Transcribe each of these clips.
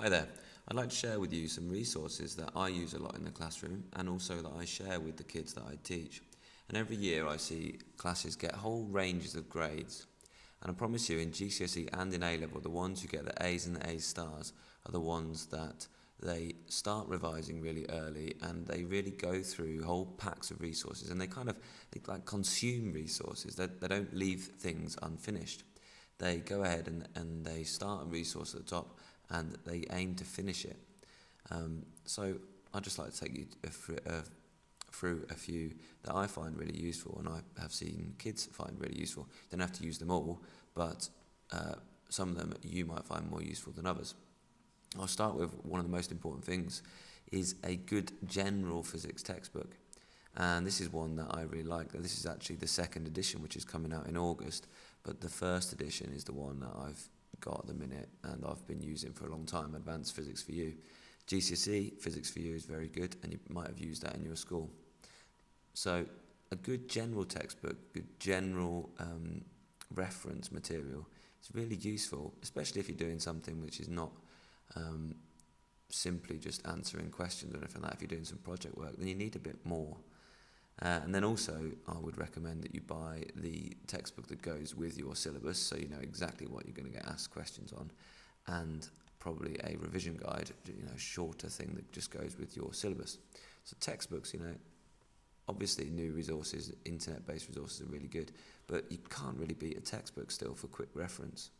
Hi there. I'd like to share with you some resources that I use a lot in the classroom and also that I share with the kids that I teach. And every year I see classes get whole ranges of grades. And I promise you, in GCSE and in A-level, the ones who get the A's and the A stars are the ones that they start revising really early and they really go through whole packs of resources and they like consume resources. They don't leave things unfinished. They go ahead and they start a resource at the top and they aim to finish it. So I'd just like to take you through a few that I find really useful and I have seen kids find really useful. You don't have to use them all, but some of them you might find more useful than others. I'll start with one of the most important things is a good general physics textbook. And this is one that I really like. This is actually the second edition, which is coming out in August, but the first edition is the one that I've got at the minute and I've been using for a long time, Advanced Physics for You. GCSE Physics for You is very good and you might have used that in your school. So a good general textbook, good general reference material is really useful, especially if you're doing something which is not simply just answering questions or anything like that. If you're doing some project work, then you need a bit more. And then also, I would recommend that you buy the textbook that goes with your syllabus, so you know exactly what you're going to get asked questions on, and probably a revision guide, shorter thing that just goes with your syllabus. So textbooks, obviously new resources, internet-based resources are really good, but you can't really beat a textbook still for quick reference.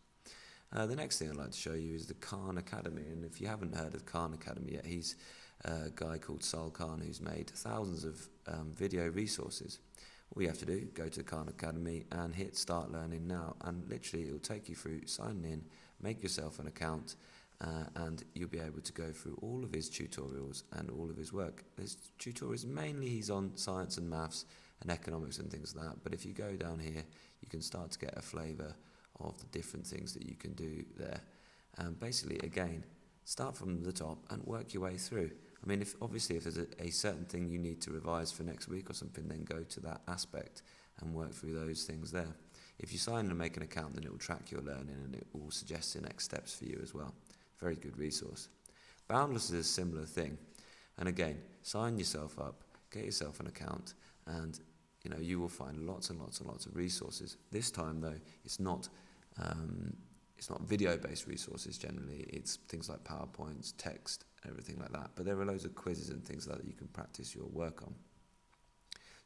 The next thing I'd like to show you is the Khan Academy, and if you haven't heard of Khan Academy yet, he's a guy called Sal Khan who's made thousands of video resources. All you have to do, go to Khan Academy and hit Start Learning Now, and literally it will take you through signing in, make yourself an account, and you'll be able to go through all of his tutorials and all of his work. His tutorials, mainly he's on science and maths and economics and things like that, but if you go down here, you can start to get a flavour of the different things that you can do there. And basically, again, start from the top and work your way through. I mean, if there's a certain thing you need to revise for next week or something, then go to that aspect and work through those things there. If you sign and make an account, then it will track your learning and it will suggest the next steps for you as well. Very good resource. Boundless is a similar thing. And again, sign yourself up, get yourself an account, and you will find lots and lots and lots of resources. This time, though, it's not video-based resources generally. It's things like PowerPoints, text, everything like that. But there are loads of quizzes and things like that you can practice your work on.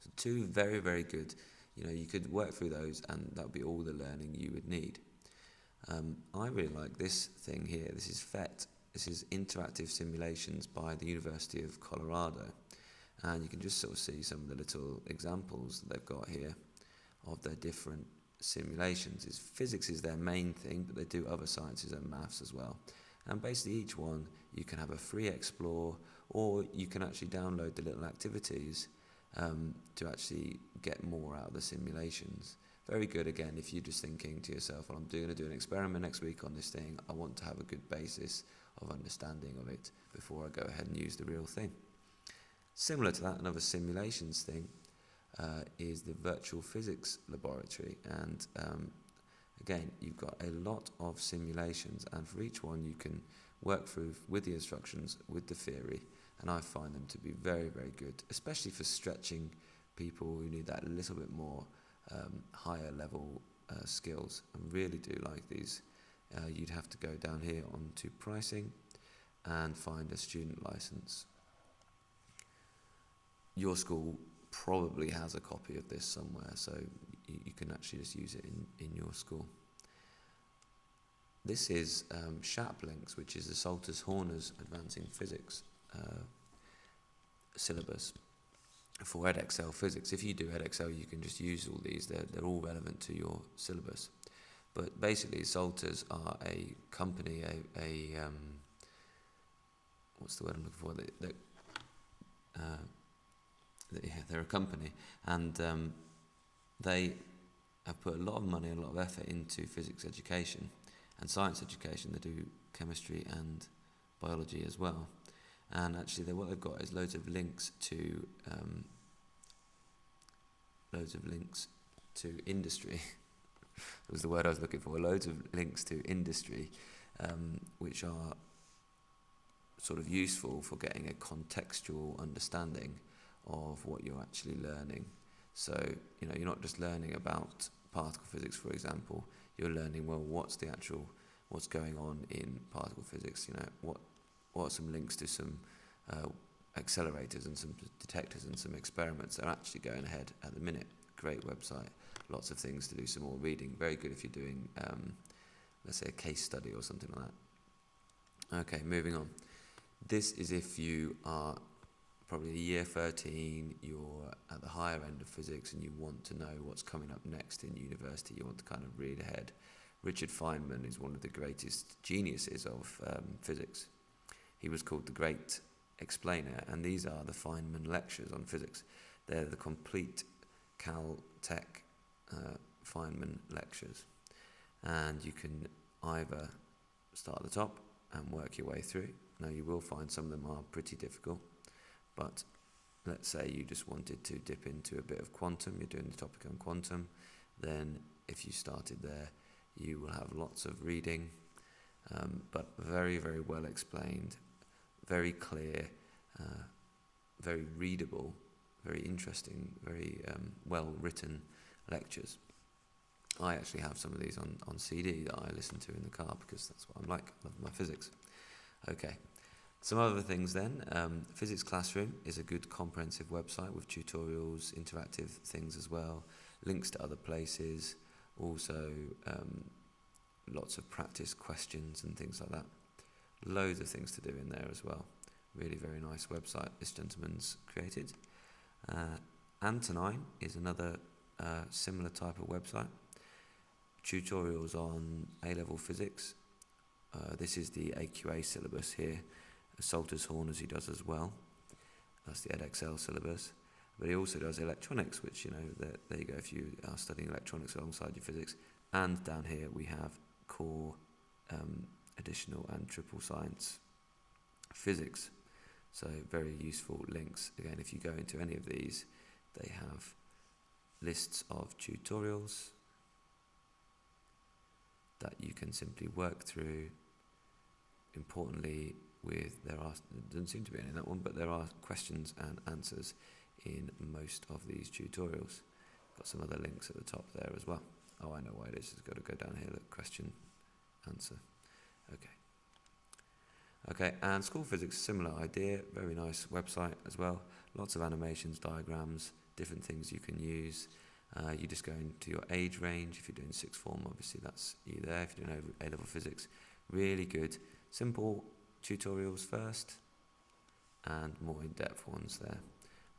So two very, very good. You could work through those and that would be all the learning you would need. I really like this thing here. This is PhET. This is Interactive Simulations by the University of Colorado. And you can just sort of see some of the little examples that they've got here of their different simulations. Physics is their main thing, but they do other sciences and maths as well. And basically each one you can have a free explore, or you can actually download the little activities to actually get more out of the simulations. Very good, again, if you're just thinking to yourself, well, I'm going to do an experiment next week on this thing. I want to have a good basis of understanding of it before I go ahead and use the real thing. Similar to that, another simulations thing is the virtual physics laboratory, and again, you've got a lot of simulations, and for each one you can work through with the instructions, with the theory, and I find them to be very, very good, especially for stretching people who need that little bit more higher level skills. I really do like these. You'd have to go down here onto pricing and find a student license. Your school probably has a copy of this somewhere, so you can actually just use it in your school. This is Sharplinks, which is the Salters Horner's Advancing Physics syllabus for Edexcel Physics. If you do Edexcel, you can just use all these. They're all relevant to your syllabus. But basically, Salters are a company, what's the word I'm looking for? They're a company, and they have put a lot of money, a lot of effort into physics education and science education. They do chemistry and biology as well. And actually, what they've got is loads of links to industry. That was the word I was looking for. Loads of links to industry, which are sort of useful for getting a contextual understanding of what you're actually learning. So, you're not just learning about particle physics, for example. You're learning, well, what's going on in particle physics? What are some links to some accelerators and some detectors and some experiments that are actually going ahead at the minute. Great website, lots of things to do some more reading. Very good if you're doing, let's say, a case study or something like that. Okay, moving on. This is if you are probably year 13, you're at the higher end of physics and you want to know what's coming up next in university. You want to kind of read ahead. Richard Feynman is one of the greatest geniuses of physics. He was called the Great Explainer, and these are the Fineman Lectures on physics. They're the complete Caltech Fineman Lectures, and you can either start at the top and work your way through. Now, you will find some of them are pretty difficult, but let's say you just wanted to dip into a bit of quantum, you're doing the topic on quantum, then if you started there, you will have lots of reading, but very, very well explained, very clear, very readable, very interesting, very well written lectures. I actually have some of these on CD that I listen to in the car because that's what I'm like. I love my physics. Okay, some other things then. Physics Classroom is a good comprehensive website with tutorials, interactive things as well, links to other places, also lots of practice questions and things like that. Loads of things to do in there as well. Really very nice website this gentleman's created. Antonine is another similar type of website. Tutorials on A-level physics. This is the AQA syllabus here. Salter's Horn, as he does as well. That's the EdXL syllabus. But he also does electronics, which, there you go, if you are studying electronics alongside your physics. And down here we have core, additional and triple science physics. So very useful links. Again, if you go into any of these, they have lists of tutorials that you can simply work through. Importantly, there doesn't seem to be any in that one, but there are questions and answers in most of these tutorials. Got some other links at the top there as well. Oh, I know why it is. It's got to go down here. Look, question, answer. Okay, and School Physics, similar idea. Very nice website as well. Lots of animations, diagrams, different things you can use. You just go into your age range. If you're doing sixth form, obviously that's you there. If you're doing A-level physics, really good. Simple tutorials first and more in-depth ones there.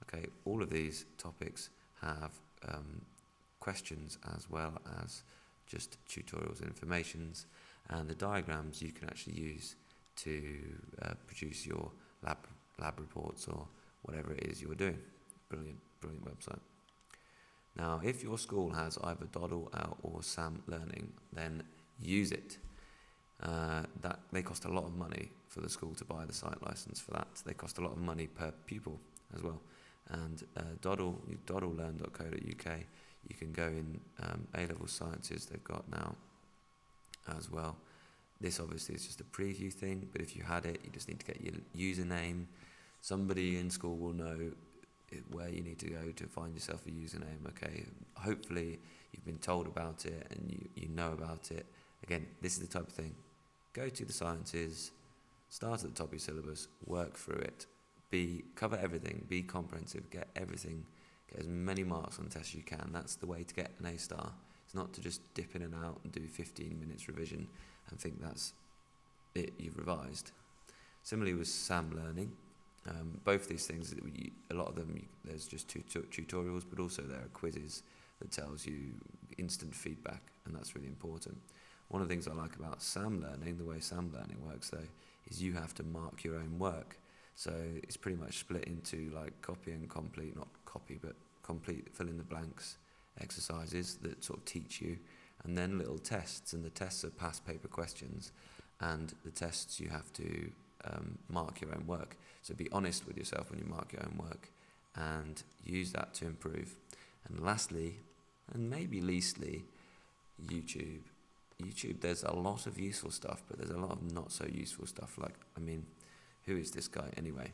Okay, all of these topics have questions as well as just tutorials and informations, and the diagrams you can actually use to produce your lab reports or whatever it is you're doing. Brilliant website. Now, if your school has either Doddle Out or SAM Learning, then use it. That they cost a lot of money for the school to buy the site license for that. They cost a lot of money per pupil as well. And doddlelearn.co.uk, you can go in A-level sciences they've got now as well. This obviously is just a preview thing, but if you had it, you just need to get your username. Somebody in school will know where you need to go to find yourself a username, okay? Hopefully you've been told about it and you know about it. Again, this is the type of thing. Go to the sciences, start at the top of your syllabus, work through it, cover everything, be comprehensive, get everything, get as many marks on the test as you can. That's the way to get an A star. It's not to just dip in and out and do 15 minutes revision and think that's it, you've revised. Similarly with SAM Learning, both these things, a lot of them, there's just tutorials, but also there are quizzes that tells you instant feedback, and that's really important. One of the things I like about SAM Learning, the way SAM Learning works though, is you have to mark your own work. So it's pretty much split into like copy and complete, not copy, but complete, fill in the blanks exercises that sort of teach you, and then little tests, and the tests are past paper questions, and the tests you have to mark your own work. So be honest with yourself when you mark your own work and use that to improve. And lastly, and maybe leastly, YouTube. There's a lot of useful stuff, but there's a lot of not so useful stuff. Like, Who is this guy anyway?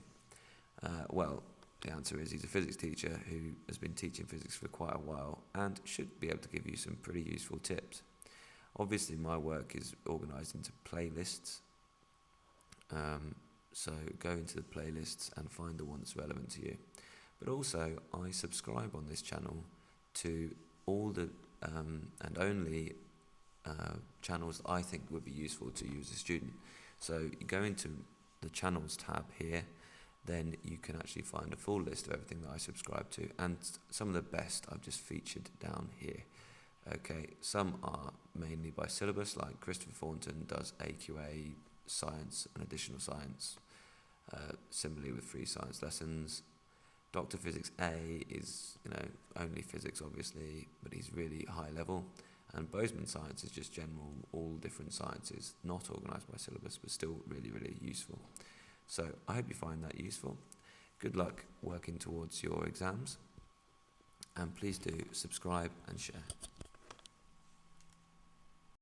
Well, the answer is he's a physics teacher who has been teaching physics for quite a while and should be able to give you some pretty useful tips. Obviously, my work is organised into playlists, so go into the playlists and find the one that's relevant to you. But also, I subscribe on this channel to all the and only channels that I think would be useful to you as a student. So you go into the channels tab here, then you can actually find a full list of everything that I subscribe to, and some of the best I've just featured down here. Okay, some are mainly by syllabus, like Christopher Thornton does AQA, science and additional science, similarly with free science lessons. Dr. Physics A is, only physics obviously, but he's really high level. And Bozeman Science is just general, all different sciences, not organised by syllabus, but still really, really useful. So I hope you find that useful. Good luck working towards your exams. And please do subscribe and share.